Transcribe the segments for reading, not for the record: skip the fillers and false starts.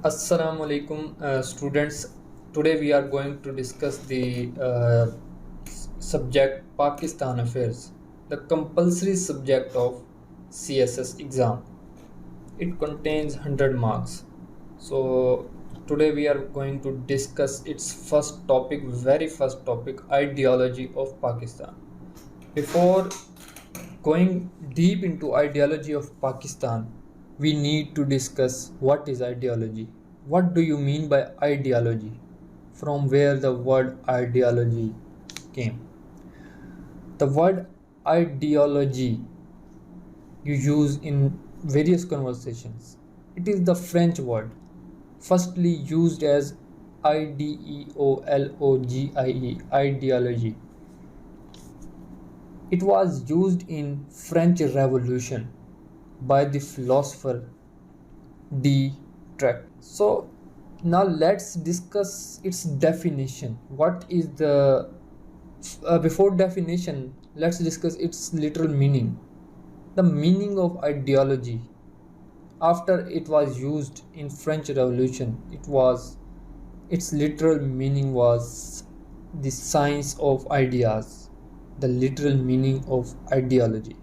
Assalamu alaikum, students. Today we are going to discuss the subject Pakistan Affairs, the compulsory subject of CSS exam. It contains 100 marks. So today we are going to discuss its first topic, very first topic, ideology of Pakistan. Before going deep into ideology of Pakistan, we need to discuss what is ideology. What do you mean by ideology? From where the word ideology came? The word ideology you use in various conversations. It is the French word, firstly used as ideologie, ideology. It was used in French Revolution by the philosopher D. Track. So now let's discuss its definition. What is the before definition? Let's discuss its literal meaning. The meaning of ideology after it was used in French Revolution, its literal meaning was the science of ideas. The literal meaning of ideology.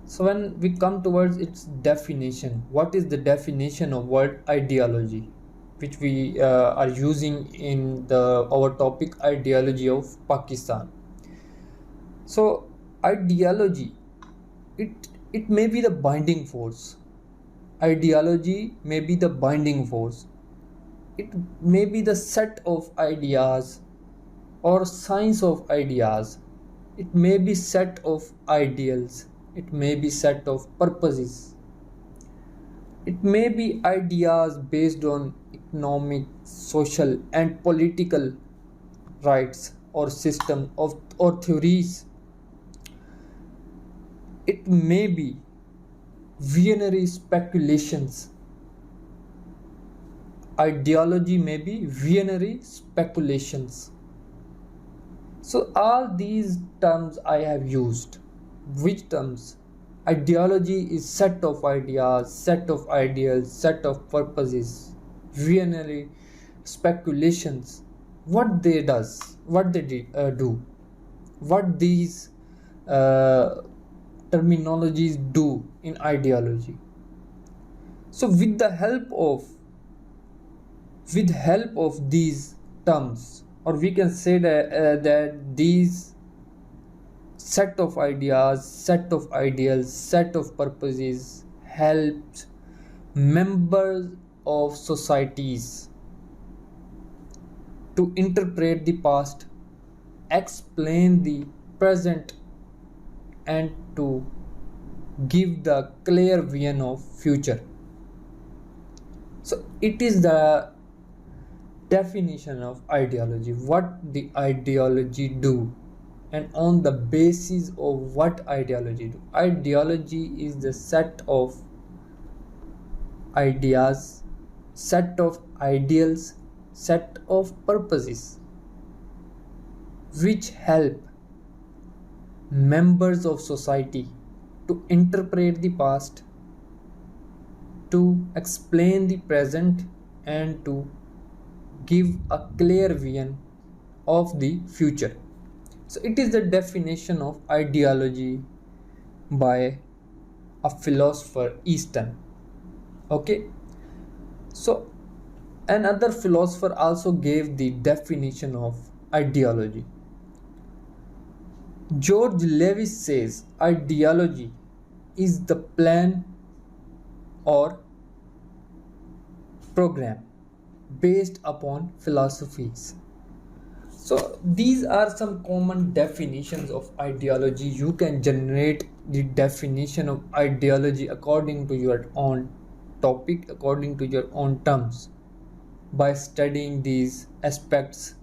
So when we come towards its definition, what is the definition of word ideology, which we are using in our topic ideology of Pakistan? So ideology, it may be the binding force. Ideology may be the binding force. It may be the set of ideas or science of ideas. It may be set of ideals. It may be set of purposes. It may be ideas based on economic, social and political rights or system of or theories. It may be visionary speculations. Ideology may be visionary speculations. So all these terms I have used. Which terms? Ideology is set of ideas, set of ideals, set of purposes, visionary speculations. What they do, what these terminologies do in ideology. So with help of these terms, or we can say that these set of ideas, set of ideals, set of purposes helps members of societies to interpret the past, explain the present, and to give the clear vision of future. So it is the definition of ideology, what the ideology do, and on the basis of what ideology do. Ideology is the set of ideas, set of ideals, set of purposes which help members of society to interpret the past, to explain the present, and to give a clear vision of the future. So it is the definition of ideology by a philosopher Easton. Okay, so another philosopher also gave the definition of ideology. George Lewis says ideology is the plan or program based upon philosophies. So these are some common definitions of ideology. You can generate the definition of ideology according to your own topic, according to your own terms, by studying these aspects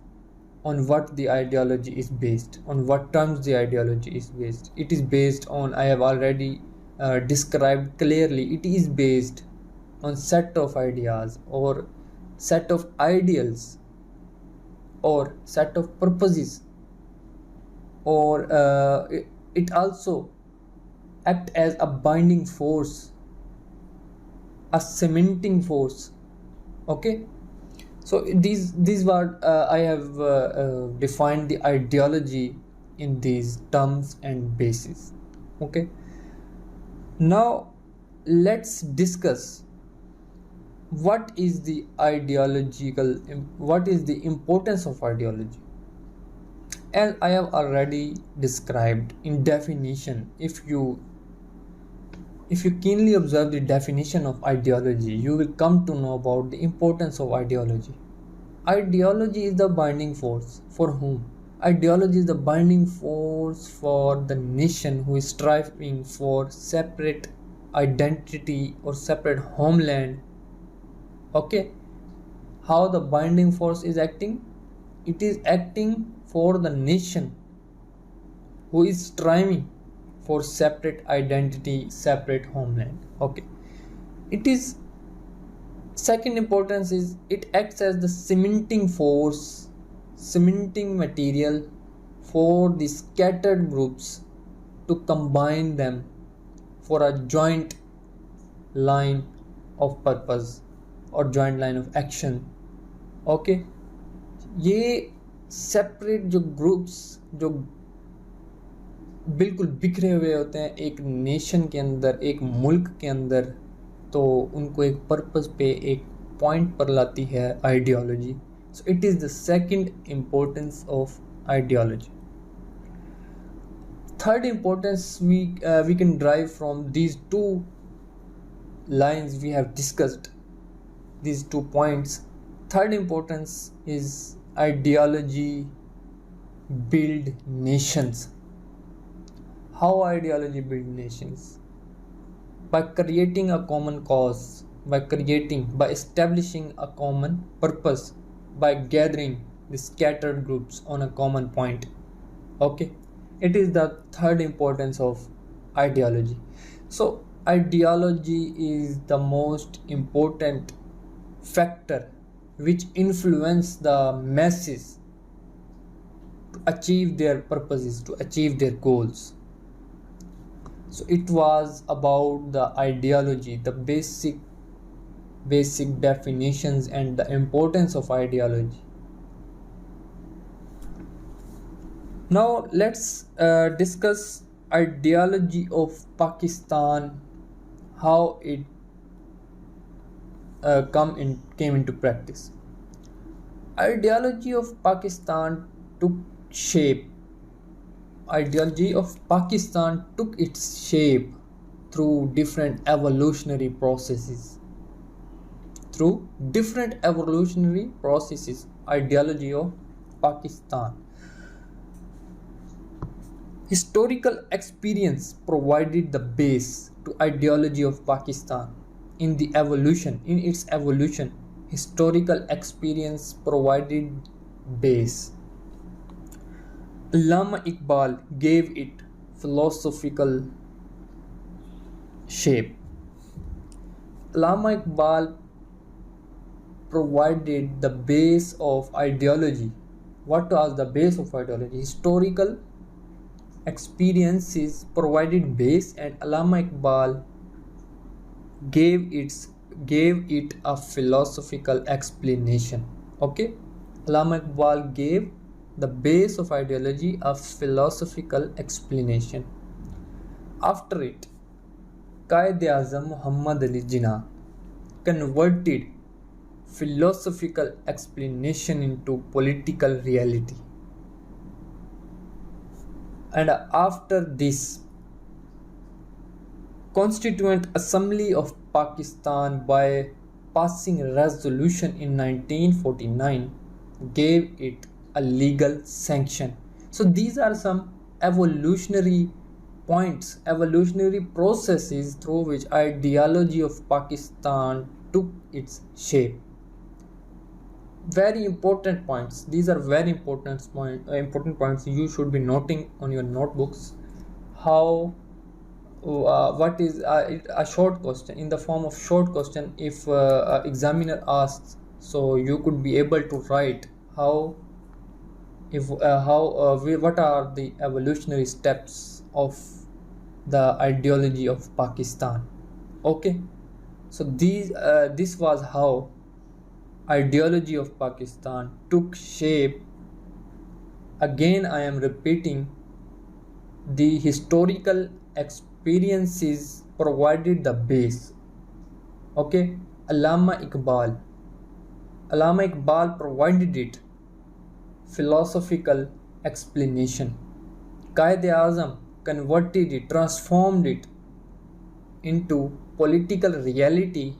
on what the ideology is based, on what terms the ideology is based. It is based on, I have already described clearly, it is based on set of ideas or set of ideals or set of purposes, or it also act as a binding force, a cementing force Okay, so these were I have defined the ideology in these terms and bases. Okay, now let's discuss what is the importance of ideology. As I have already described in definition, if you keenly observe the definition of ideology, you will come to know about the importance of ideology. Ideology is the binding force for whom? Ideology is the binding force for the nation who is striving for separate identity or separate homeland. Okay, how the binding force is acting? It is acting for the nation who is striving for separate identity, separate homeland. Okay, it is second importance is it acts as the cementing force, cementing material for the scattered groups to combine them for a joint line of purpose और joint line of action. Okay, ये separate जो groups जो बिल्कुल बिखरे हुए होते हैं एक नेशन के अंदर, एक मुल्क के अंदर, तो उनको एक पर्पस पे एक पॉइंट पर लाती है ideology. So it is the second importance of ideology. Third importance we can derive from these two lines we have discussed, these 2 points. Third importance is ideology build nations. How ideology build nations? By creating a common cause, by establishing a common purpose, by gathering the scattered groups on a common point. Okay, it is the third importance of ideology. So ideology is the most important factor which influence the masses to achieve their purposes, to achieve their goals. So it was about the ideology, the basic definitions and the importance of ideology. Now let's discuss ideology of Pakistan, how it came into practice. Ideology of Pakistan took shape. Ideology of Pakistan took its shape through different evolutionary processes. Ideology of Pakistan. Historical experience provided the base to ideology of Pakistan. In its evolution, historical experience provided base. Allama Iqbal gave it philosophical shape. Allama Iqbal provided the base of ideology. What was the base of ideology? Historical experiences provided base, and Allama Iqbal gave it a philosophical explanation. Okay, Allama Iqbal gave the base of ideology a philosophical explanation. After it, Qaid-e-Azam Muhammad Ali Jinnah converted philosophical explanation into political reality. And after this, Constituent Assembly of Pakistan, by passing a resolution in 1949, gave it a legal sanction. So these are some evolutionary points, evolutionary processes through which ideology of Pakistan took its shape. Very important points. These are very important points you should be noting on your notebooks. How what is a short question, in the form of short question, if examiner asks, so you could be able to write what are the evolutionary steps of the ideology of Pakistan. Okay, so this was how ideology of Pakistan took shape, again I am repeating, the historical experiences provided the base. Okay, Allama Iqbal. Allama Iqbal provided it philosophical explanation. Qaid-e-Azam converted it, transformed it into political reality,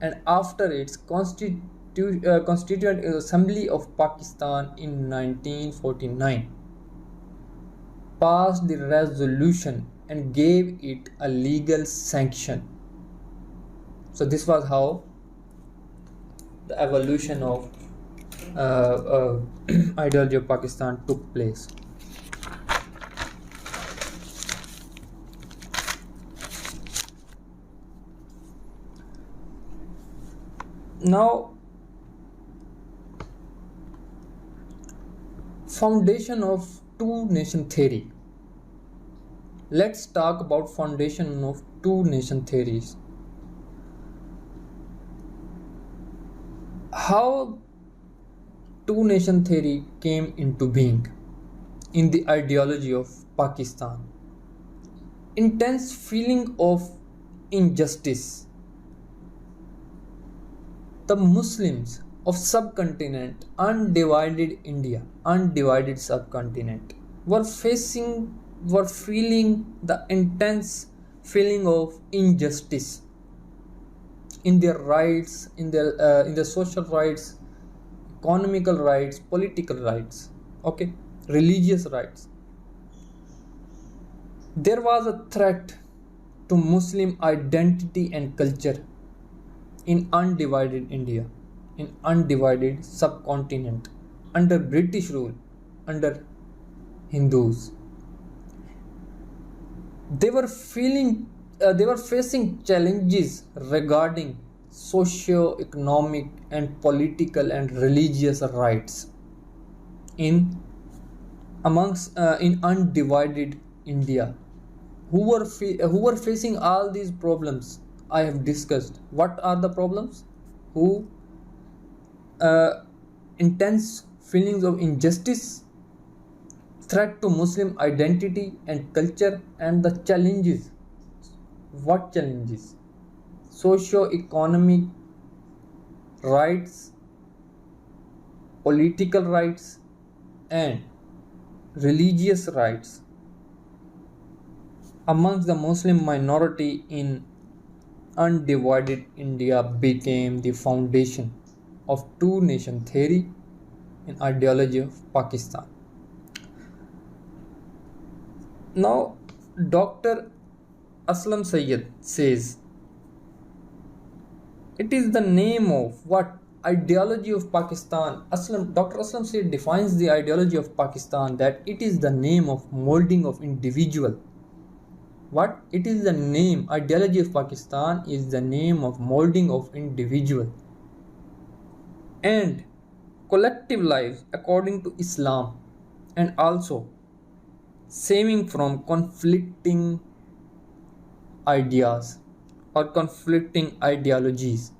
and after its Constituent Assembly of Pakistan in 1949 passed the resolution and gave it a legal sanction. So this was how the evolution of ideology of Pakistan took place. Now, foundation of two-nation theory. Let's talk about foundation of two-nation theories. How two-nation theory came into being in the ideology of Pakistan. Intense feeling of injustice. The Muslims of subcontinent, undivided India, undivided subcontinent, were feeling the intense feeling of injustice in their rights, in their social rights, economical rights, political rights, okay, religious rights. There was a threat to Muslim identity and culture in undivided India, in undivided subcontinent, under British rule, under Hindus. They were facing challenges regarding socio-economic and political and religious rights in undivided India. Who were facing all these problems I have discussed? What are the problems? Intense feelings of injustice, threat to Muslim identity and culture, and the challenges. What challenges? Socio-economic rights, political rights, and religious rights amongst the Muslim minority in undivided India became the foundation of two-nation theory and ideology of Pakistan. Now, Dr. Aslam Sayyid says, it is the name of what? Ideology of Pakistan. Dr. Aslam Sayyid defines the ideology of Pakistan that it is the name of molding of individual. What? It is the name. Ideology of Pakistan is the name of molding of individual and collective lives according to Islam, and also saving from conflicting ideas or conflicting ideologies.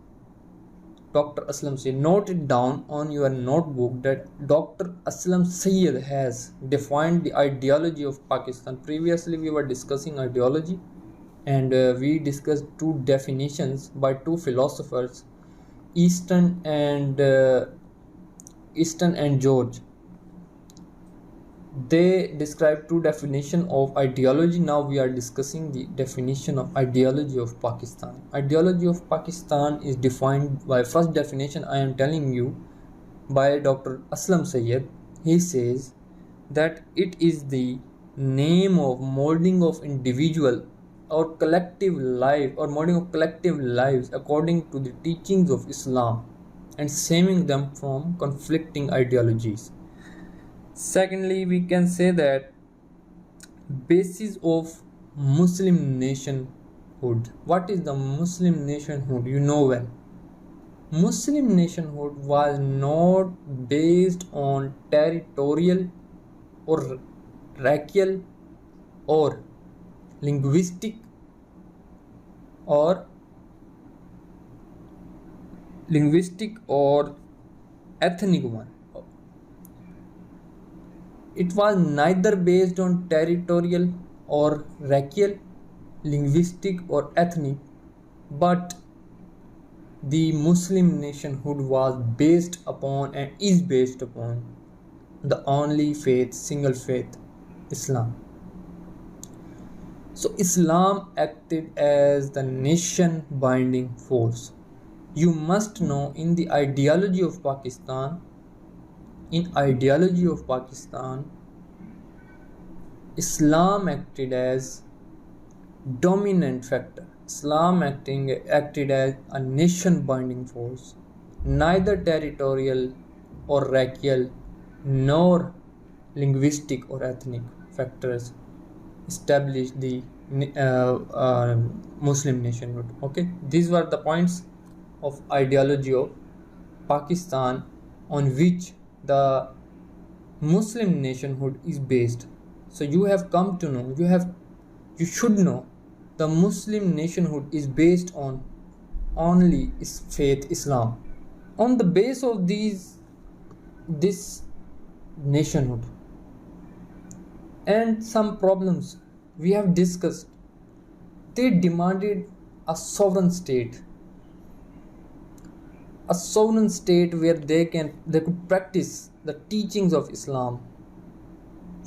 Dr. Aslam Sayyid, note it down on your notebook that Dr. Aslam Sayyid has defined the ideology of Pakistan. Previously we were discussing ideology, and we discussed two definitions by two philosophers, Easton and George. They describe two definitions of ideology. Now we are discussing the definition of ideology of Pakistan. Ideology of Pakistan is defined by, first definition I am telling you, by Dr. Aslam Sayyid. He says that it is the name of molding of individual or collective life, or molding of collective lives according to the teachings of Islam and saving them from conflicting ideologies. Secondly, we can say that basis of Muslim nationhood. What is the Muslim nationhood? You know well. Muslim nationhood was not based on territorial or racial or linguistic or linguistic or ethnic one. It was neither based on territorial or racial, linguistic or ethnic, but the Muslim nationhood was based upon and is based upon the only faith, single faith, Islam. So Islam acted as the nation binding force. You must know in ideology of Pakistan, Islam acted as dominant factor. Islam acted as a nation binding force. Neither territorial or racial nor linguistic or ethnic factors established the Muslim nationhood. Okay, these were the points of ideology of Pakistan on which the Muslim nationhood is based. So you have come to know, you should know the Muslim nationhood is based on only faith Islam. On the base of this nationhood and some problems we have discussed, they demanded a sovereign state where they could practice the teachings of Islam,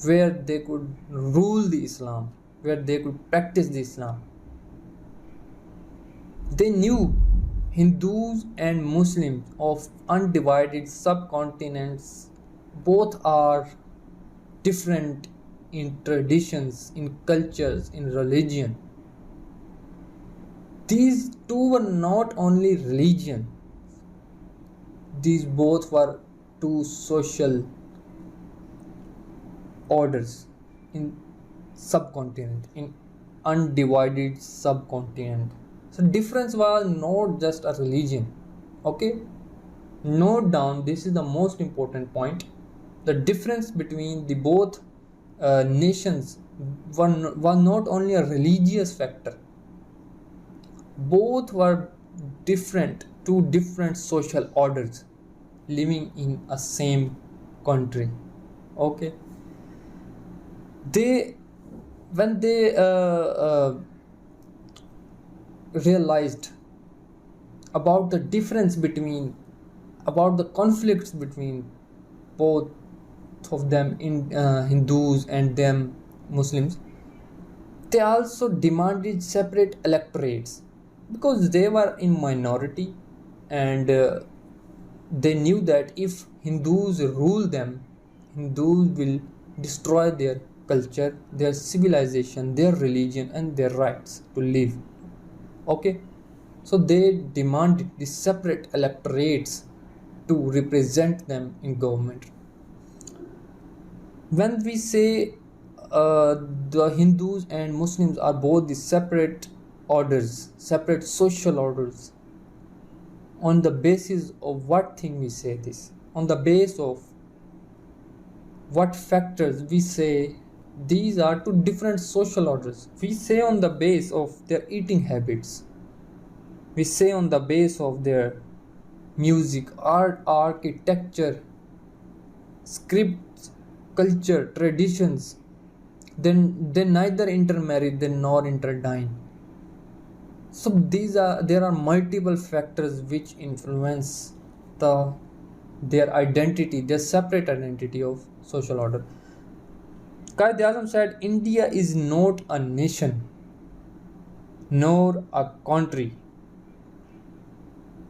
where they could rule the Islam, where they could practice the Islam. They knew Hindus and Muslims of undivided subcontinents both are different in traditions, in cultures, in religion. These two were not only religion, these both were two social orders in subcontinent, in undivided subcontinent. So difference was not just a religion. Okay, note down, this is the most important point. The difference between the both nations was not only a religious factor. Both were two different social orders living in a same country. Okay, when they realized about the difference about the conflicts between both of them in Hindus and them Muslims, they also demanded separate electorates because they were in minority, and they knew that if Hindus rule them, Hindus will destroy their culture, their civilization, their religion and their rights to live. Okay, so they demanded the separate electorates to represent them in government. When we say the Hindus and Muslims are both the separate orders, separate social orders, on the basis of what thing we say this? On the base of what factors we say these are two different social orders? We say on the base of their eating habits. We say on the base of their music, art, architecture, scripts, culture, traditions. Then they neither intermarry nor interdine. So there are multiple factors which influence their identity, their separate identity of social order. Quaid-e-Azam said, India is not a nation nor a country,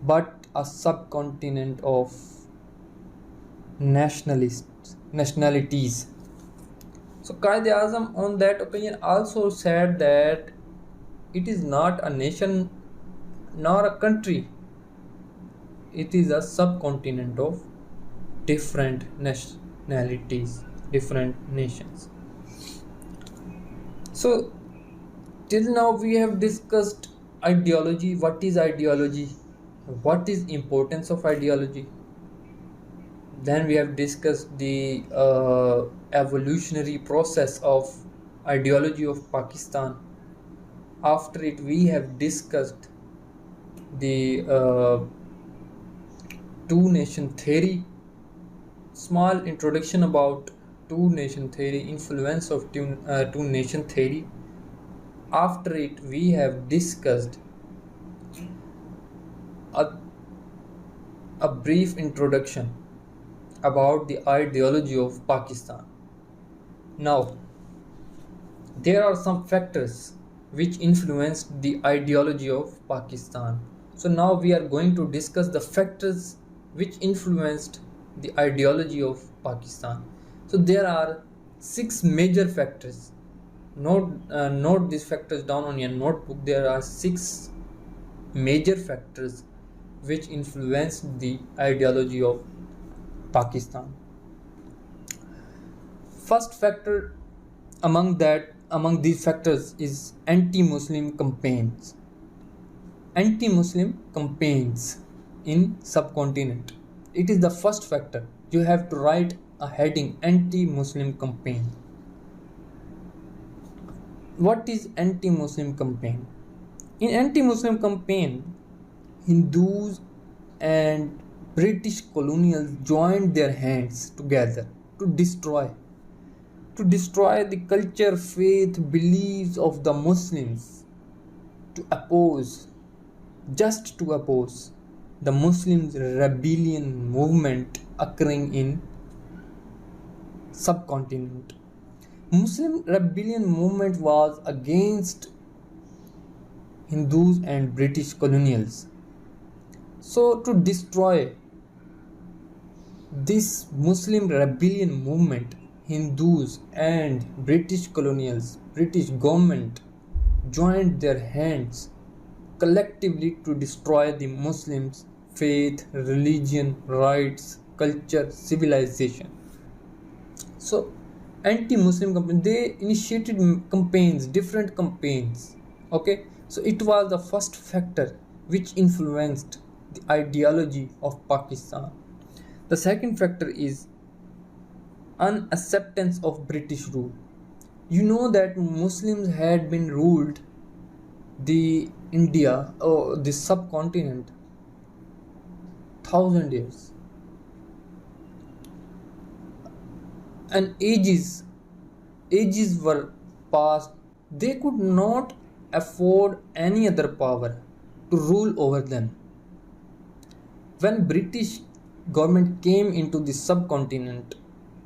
but a subcontinent of nationalities. So Quaid-e-Azam on that opinion also said that it is not a nation nor a country, it is a subcontinent of different nationalities, different nations. So till now we have discussed ideology. What is ideology? What is importance of ideology? Then we have discussed the evolutionary process of ideology of Pakistan. After it we have discussed the two-nation theory, small introduction about two-nation theory, influence of two-nation theory. After it, we have discussed a, a brief introduction about the ideology of Pakistan. Now, there are some factors which influenced the ideology of Pakistan. So now we are going to discuss the factors which influenced the ideology of Pakistan. So there are 6 major factors. Note these factors down on your notebook. There are 6 major factors which influenced the ideology of Pakistan. First factor among these factors is anti-Muslim campaigns. Anti-Muslim campaigns in subcontinent. It is the first factor. You have to write a heading: anti-Muslim campaign. What is anti-Muslim campaign? In anti-Muslim campaign, Hindus and British colonials joined their hands together to destroy the culture, faith, beliefs of the Muslims, to oppose the Muslims rebellion movement occurring in subcontinent. Muslim rebellion movement was against Hindus and British colonials. So to destroy this Muslim rebellion movement, Hindus and British colonials, British government joined their hands collectively to destroy the Muslims' faith, religion, rights, culture, civilization. So anti-Muslim campaign, they initiated campaigns, different campaigns. Okay, so it was the first factor which influenced the ideology of Pakistan. The second factor is unacceptance of British rule. You know that Muslims had been ruled the India or the subcontinent 1,000 years, and ages were passed. They could not afford any other power to rule over them. When British government came into the subcontinent,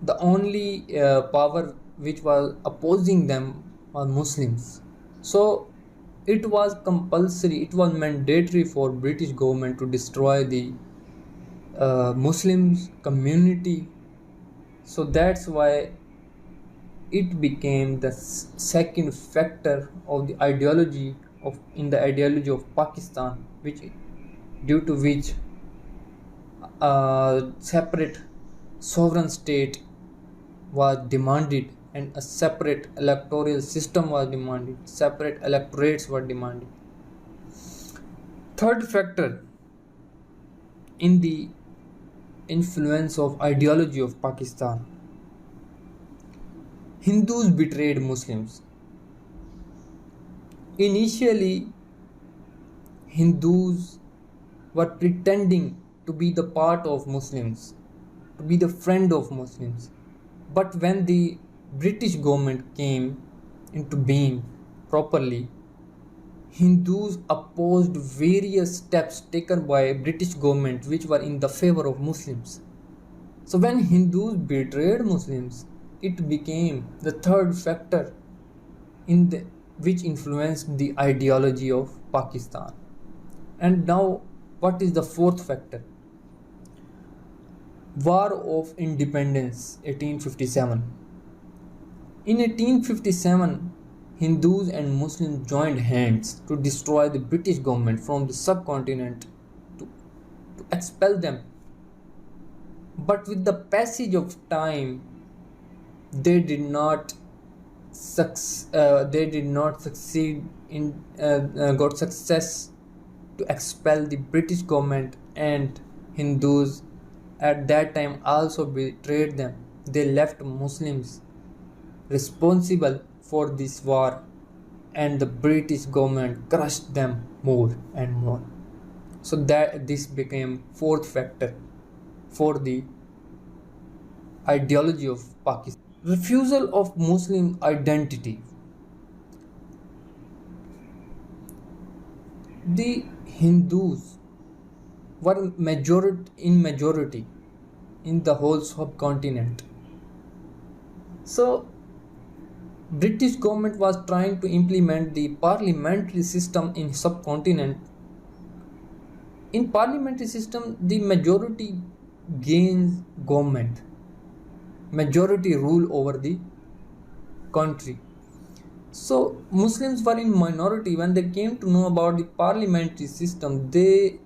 the only power which was opposing them was Muslims. So it was compulsory, it was mandatory for British government to destroy the Muslims community. So that's why it became the second factor of the ideology in the ideology of Pakistan, due to which a separate sovereign state was demanded and a separate electoral system was demanded, separate electorates were demanded. Third factor in the influence of ideology of Pakistan: Hindus betrayed Muslims. Initially, Hindus were pretending to be the part of Muslims, to be the friend of Muslims. But when the British government came into being properly, Hindus opposed various steps taken by British government which were in the favor of Muslims. So when Hindus betrayed Muslims, it became the third factor which influenced the ideology of Pakistan. And now, what is the fourth factor? War of Independence, 1857. In 1857, Hindus and Muslims joined hands to destroy the British government from the subcontinent, to expel them. But with the passage of time, they did not succeed in got success to expel the British government, and Hindus at that time also betrayed them. They left Muslims responsible for this war, and the British government crushed them more and more. So that this became fourth factor for the ideology of Pakistan. Refusal of Muslim identity. The Hindus were majority in the whole subcontinent. So British government was trying to implement the parliamentary system in subcontinent. In parliamentary system, the majority gains government, majority rule over the country. So Muslims were in minority. When they came to know about the parliamentary system, they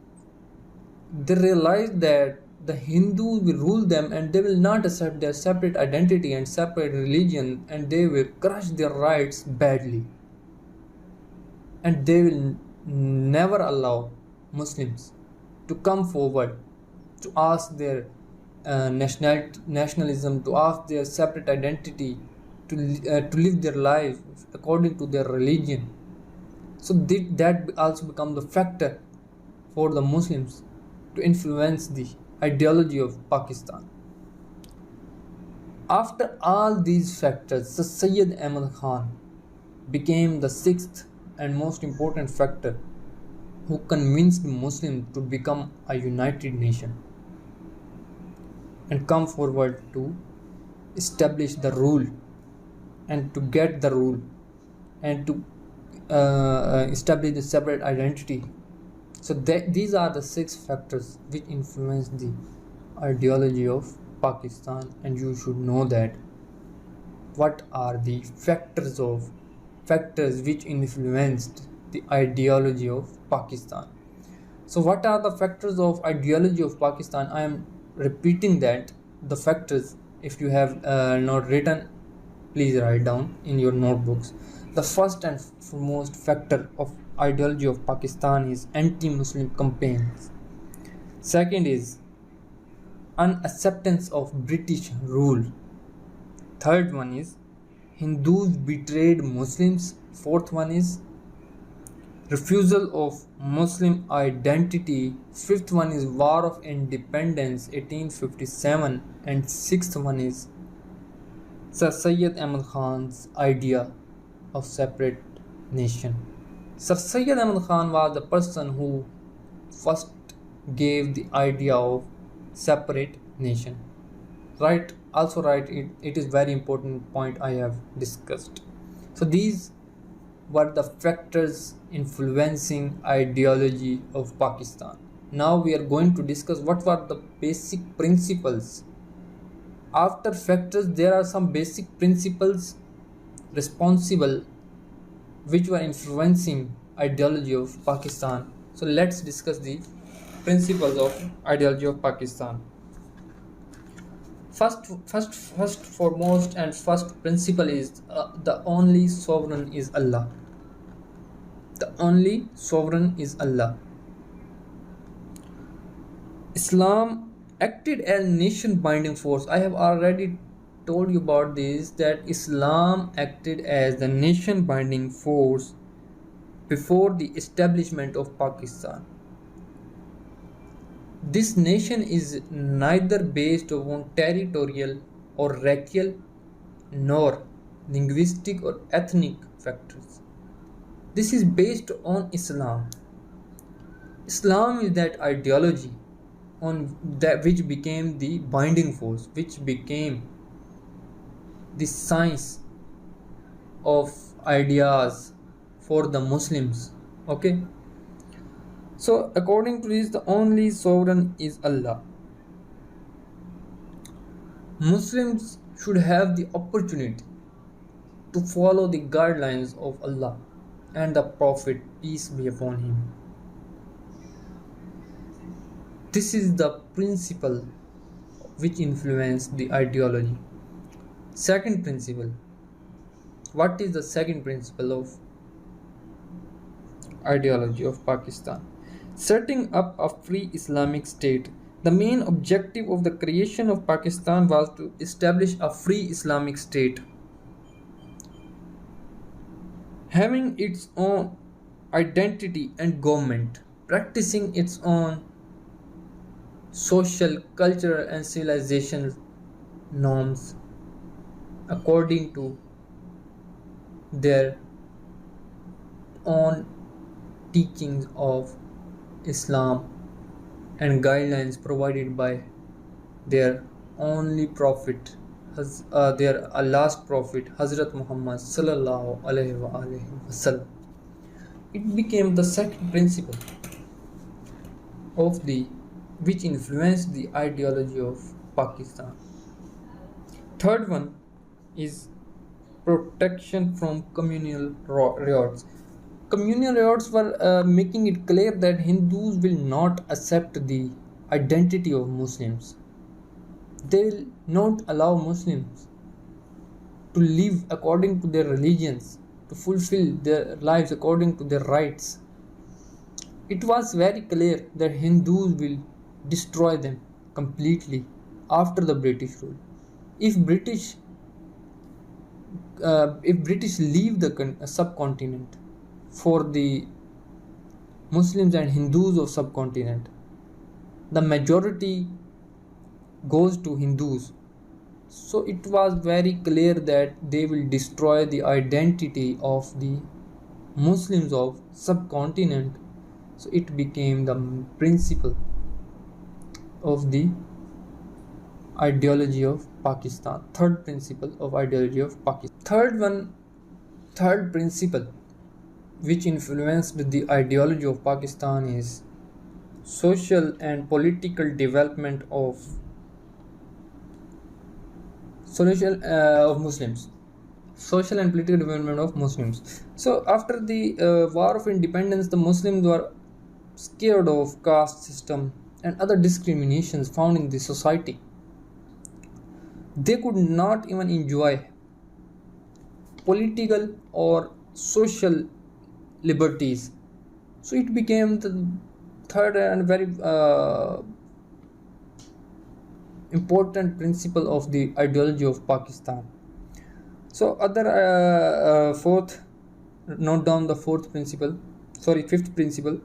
realized that the Hindus will rule them and they will not accept their separate identity and separate religion, and they will crush their rights badly, and they will never allow Muslims to come forward to ask their nationalism, to ask their separate identity, to live their life according to their religion. So that also become the factor for the Muslims to influence the ideology of Pakistan. After all these factors, Sir Syed Ahmad Khan became the sixth and most important factor who convinced Muslims to become a united nation and come forward to establish the rule and to get the rule and to establish the separate identity. So these are the six factors which influence the ideology of Pakistan, and you should know that what are the factors which influenced the ideology of Pakistan. So what are the factors of ideology of Pakistan? I am repeating that the factors. If you have not written, please write down in your notebooks. The first and foremost factor of ideology of Pakistan is anti-Muslim campaigns. Second is unacceptance of British rule. Third one is Hindus betrayed Muslims. Fourth one is refusal of Muslim identity. Fifth one is War of Independence 1857, and sixth one is Sir Syed Ahmad Khan's idea of separate nation. Sir Syed Ahmad Khan was the person who first gave the idea of separate nation. Right? Also right, it is very important point I have discussed. So these were the factors influencing ideology of Pakistan. Now we are going to discuss what were the basic principles. After factors, there are some basic principles responsible which were influencing ideology of Pakistan. So let's discuss the principles of ideology of Pakistan. First foremost and first principle is the only sovereign is Allah. The only sovereign is Allah. Islam acted as nation binding force. I have already told you about this, that Islam acted as the nation binding force before the establishment of Pakistan. This nation is neither based on territorial or racial nor linguistic or ethnic factors. This is based on Islam. Islam is that ideology on that which became the binding force, which became the science of ideas for the Muslims. Okay. So according to this, the only sovereign is Allah. Muslims should have the opportunity to follow the guidelines of Allah and the Prophet, peace be upon him. This is the principle which influenced the ideology. Second principle. What is the second principle of ideology of Pakistan? Setting up a free Islamic state. The main objective of the creation of Pakistan was to establish a free Islamic state, having its own identity and government, practicing its own social, cultural, and civilization norms according to their own teachings of Islam and guidelines provided by their only prophet, their last prophet, Hazrat Muhammad sallallahu alaihi wasallam. It became the second principle of the which influenced the ideology of Pakistan. Third one is protection from communal riots. Communal riots were making it clear that Hindus will not accept the identity of Muslims. They will not allow Muslims to live according to their religions, to fulfill their lives according to their rights. It was very clear that Hindus will destroy them completely after the British rule. If British leave the subcontinent for the Muslims and Hindus of subcontinent, the majority goes to Hindus. So it was very clear that they will destroy the identity of the Muslims of subcontinent. So it became the principle of the ideology of Pakistan. Third principle of ideology of Pakistan. Third principle which influenced the ideology of Pakistan is social and political development of Muslims. Social and political development of Muslims. So after the war of independence, the Muslims were scared of caste system and other discriminations found in the society. They could not even enjoy political or social liberties. So it became the third and very important principle of the ideology of Pakistan. So fifth principle,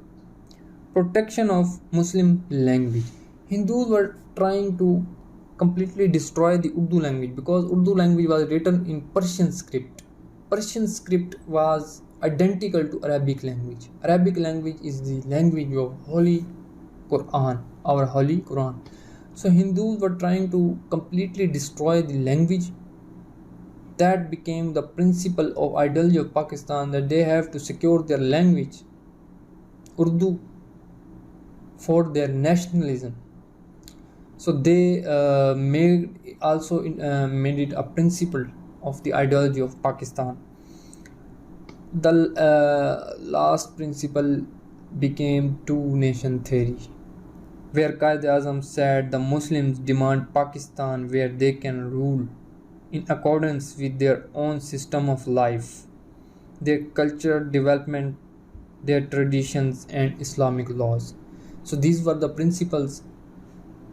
protection of Muslim language. Hindus were trying to completely destroy the Urdu language because Urdu language was written in Persian script. Persian script was identical to Arabic language. Arabic language is the language of Holy Quran, our Holy Quran. So Hindus were trying to completely destroy the language. That became the principle of ideology of Pakistan, that they have to secure their language, Urdu, for their nationalism. So they made it a principle of the ideology of Pakistan. The last principle became two-nation theory, where Quaid-e-Azam said the Muslims demand Pakistan where they can rule in accordance with their own system of life, their cultural development, their traditions and Islamic laws. So these were the principles.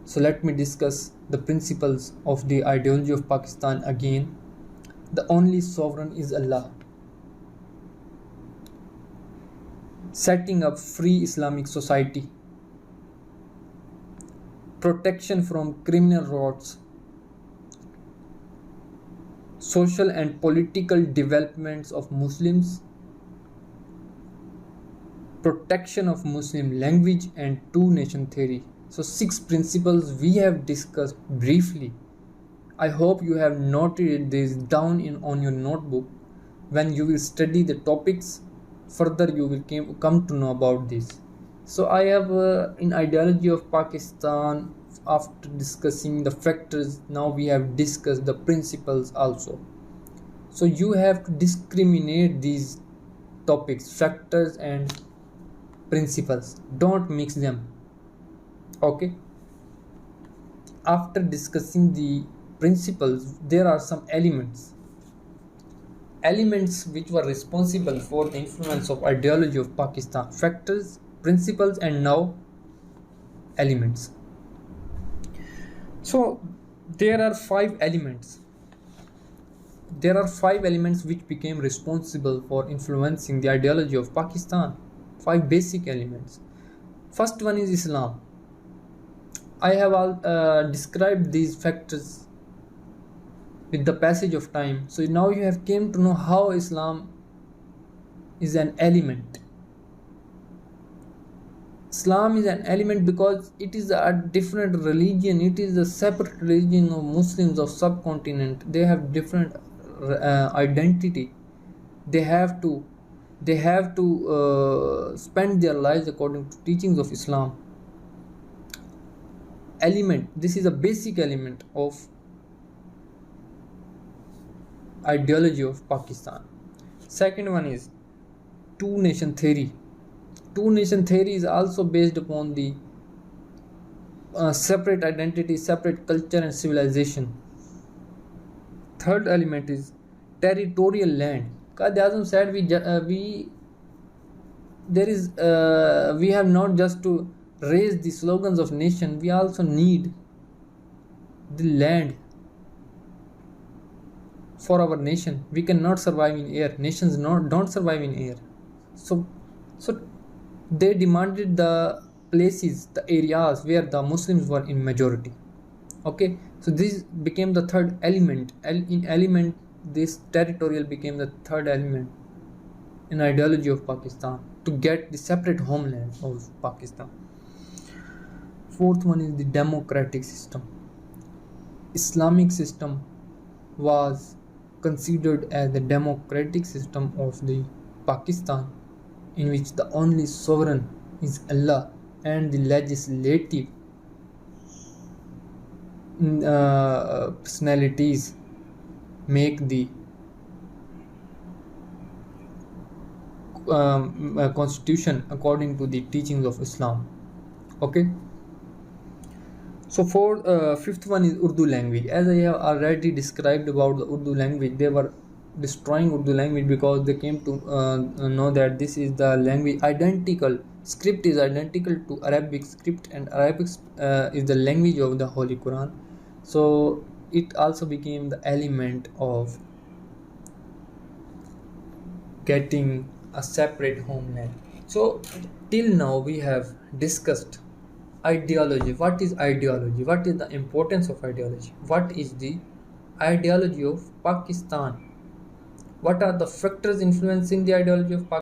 So let me discuss the principles of the ideology of Pakistan again. The only sovereign is Allah. Setting up free Islamic society. Protection from criminal riots. Social and political developments of Muslims. Protection of Muslim language and two-nation theory. So 6 principles we have discussed briefly. I hope you have noted this down on your notebook. When you will study the topics further, you will come to know about this. So I have in ideology of Pakistan, after discussing the factors, now we have discussed the principles also. So you have to discriminate these topics, factors and principles. Don't mix them. Okay. After discussing the principles, there are some elements which were responsible for the influence of ideology of Pakistan. Factors, principles and now elements. So there are 5 elements. There are 5 elements which became responsible for influencing the ideology of Pakistan. 5 basic elements. First one is Islam. I have described these factors with the passage of time. So now you have came to know how Islam is an element. Islam is an element because it is a different religion. It is a separate religion of Muslims of subcontinent. They have different identity. They have to spend their lives according to teachings of Islam. Element. This is a basic element of ideology of Pakistan. Second one is two nation theory. Two nation theory is also based upon the separate identity, separate culture and civilization. Third element is territorial land. Qaid-e-Azam said we have not just to raise the slogans of nation, we also need the land for our nation. We cannot survive in air. Nations don't survive in air. So they demanded the places, the areas where the Muslims were in majority. Okay, so this became the third element. In element, this territorial became the third element in ideology of Pakistan to get the separate homeland of Pakistan. Fourth one is the democratic system. Islamic system was considered as the democratic system of the Pakistan, in which the only sovereign is Allah and the legislative personalities make the constitution according to the teachings of Islam. Okay, so for fifth one is Urdu language. As I have already described about the Urdu language, they were destroying Urdu language because they came to know that this is the language identical, script is identical to Arabic script, and Arabic is the language of the Holy Quran. So it also became the element of getting a separate homeland. So till now we have discussed ideology. What is ideology? What is the importance of ideology? What is the ideology of Pakistan? What are the factors influencing the ideology of Pakistan?